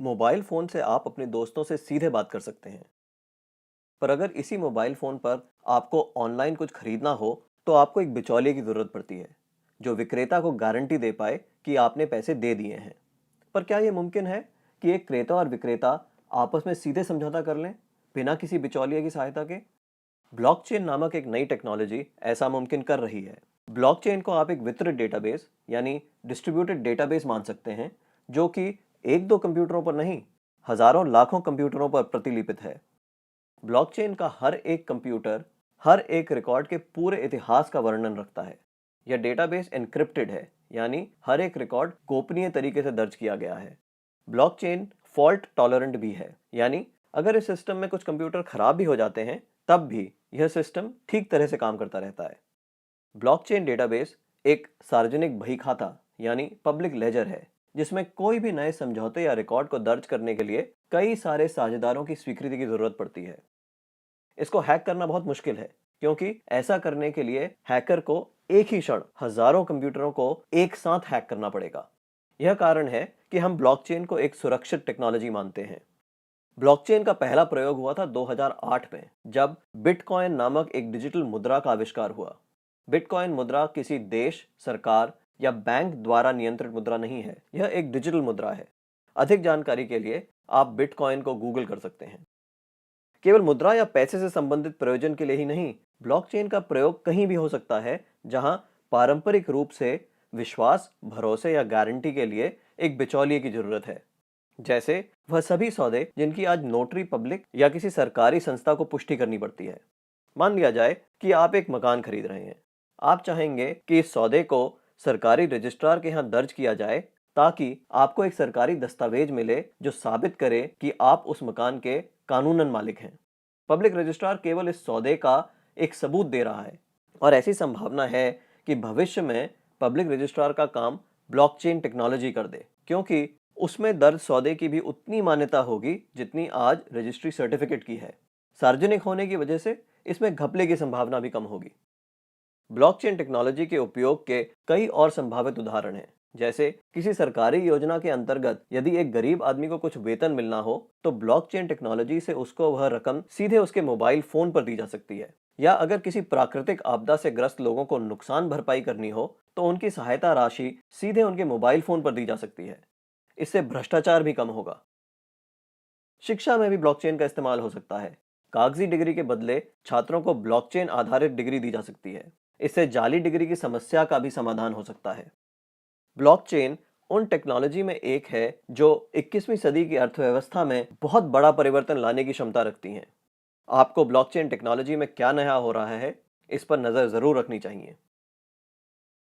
Mobile phone से आप अपने दोस्तों से सीधे बात कर सकते हैं। पर अगर इसी मोबाइल फ़ोन पर आपको ऑनलाइन कुछ खरीदना हो, तो आपको एक बिचौलिए की ज़रूरत पड़ती है, जो विक्रेता को गारंटी दे पाए कि आपने पैसे दे दिए हैं। पर क्या ये मुमकिन है कि एक क्रेता और विक्रेता आपस में सीधे समझौता कर लें, बिना किसी बिचौलिए की सहायता के? ब्लॉकचेन नामक एक नई टेक्नोलॉजी ऐसा मुमकिन कर रही है। ब्लॉकचेन को आप एक वितरित डेटाबेस यानी डिस्ट्रीब्यूटेड डेटाबेस मान सकते हैं, जो कि एक दो कंप्यूटरों पर नहीं, हजारों लाखों कंप्यूटरों पर प्रतिलिपित है। ब्लॉकचेन का हर एक कंप्यूटर हर एक रिकॉर्ड के पूरे इतिहास का वर्णन रखता है। यह डेटाबेस एन्क्रिप्टेड है, यानी हर एक रिकॉर्ड गोपनीय तरीके से दर्ज किया गया है। ब्लॉकचेन फॉल्ट टॉलरेंट भी है, यानी अगर इस सिस्टम में कुछ कंप्यूटर खराब भी हो जाते हैं, तब भी यह सिस्टम ठीक तरह से काम करता रहता है। ब्लॉकचेन डेटाबेस एक सार्वजनिक बही खाता यानी पब्लिक लेजर है, जिसमें कोई भी नए समझौते या रिकॉर्ड को दर्ज करने के लिए कई सारे साझेदारों की स्वीकृति की जरूरत पड़ती है। इसको हैक करना बहुत मुश्किल है, क्योंकि ऐसा करने के लिए हैकर को एक ही क्षण हजारों कंप्यूटरों को एक साथ हैक करना पड़ेगा। यह कारण है कि हम ब्लॉकचेन को एक सुरक्षित टेक्नोलॉजी मानते हैं। ब्लॉकचेन का पहला प्रयोग हुआ था 2008 में, जब बिटकॉइन नामक एक डिजिटल मुद्रा का आविष्कार हुआ। बिटकॉइन मुद्रा किसी देश, सरकार या बैंक द्वारा नियंत्रित मुद्रा नहीं है, यह एक डिजिटल मुद्रा है। अधिक जानकारी के लिए आप बिटकॉइन को गूगल कर सकते हैं। केवल मुद्रा या पैसे से संबंधित प्रयोजन के लिए ही नहीं, ब्लॉकचेन का प्रयोग कहीं भी हो सकता है जहां पारंपरिक रूप से विश्वास, भरोसे या गारंटी के लिए एक बिचौलिए की जरूरत है। जैसे वह सभी सौदे जिनकी आज नोटरी पब्लिक या किसी सरकारी संस्था को पुष्टि करनी पड़ती है। मान लिया जाए कि आप एक मकान खरीद रहे हैं। आप चाहेंगे कि इस सौदे को सरकारी रजिस्ट्रार के यहाँ दर्ज किया जाए, ताकि आपको एक सरकारी दस्तावेज मिले जो साबित करे कि आप उस मकान के कानूनन मालिक हैं। पब्लिक रजिस्ट्रार केवल इस सौदे का एक सबूत दे रहा है, और ऐसी संभावना है कि भविष्य में पब्लिक रजिस्ट्रार का काम ब्लॉकचेन टेक्नोलॉजी कर दे, क्योंकि उसमें दर्ज सौदे की भी उतनी मान्यता होगी जितनी आज रजिस्ट्री सर्टिफिकेट की है। सार्वजनिक होने की वजह से इसमें घपले की संभावना भी कम होगी। ब्लॉकचेन टेक्नोलॉजी के उपयोग के कई और संभावित उदाहरण हैं। जैसे किसी सरकारी योजना के अंतर्गत यदि एक गरीब आदमी को कुछ वेतन मिलना हो, तो ब्लॉकचेन टेक्नोलॉजी से उसको वह रकम सीधे उसके मोबाइल फोन पर दी जा सकती है। या अगर किसी प्राकृतिक आपदा से ग्रस्त लोगों को नुकसान भरपाई करनी हो, तो उनकी सहायता राशि सीधे उनके मोबाइल फोन पर दी जा सकती है। इससे भ्रष्टाचार भी कम होगा। शिक्षा में भी ब्लॉकचेन का इस्तेमाल हो सकता है। कागजी डिग्री के बदले छात्रों को ब्लॉकचेन आधारित डिग्री दी जा सकती है। इससे जाली डिग्री की समस्या का भी समाधान हो सकता है। ब्लॉकचेन उन टेक्नोलॉजी में एक है जो 21वीं सदी की अर्थव्यवस्था में बहुत बड़ा परिवर्तन लाने की क्षमता रखती हैं। आपको ब्लॉकचेन टेक्नोलॉजी में क्या नया हो रहा है, इस पर नजर जरूर रखनी चाहिए।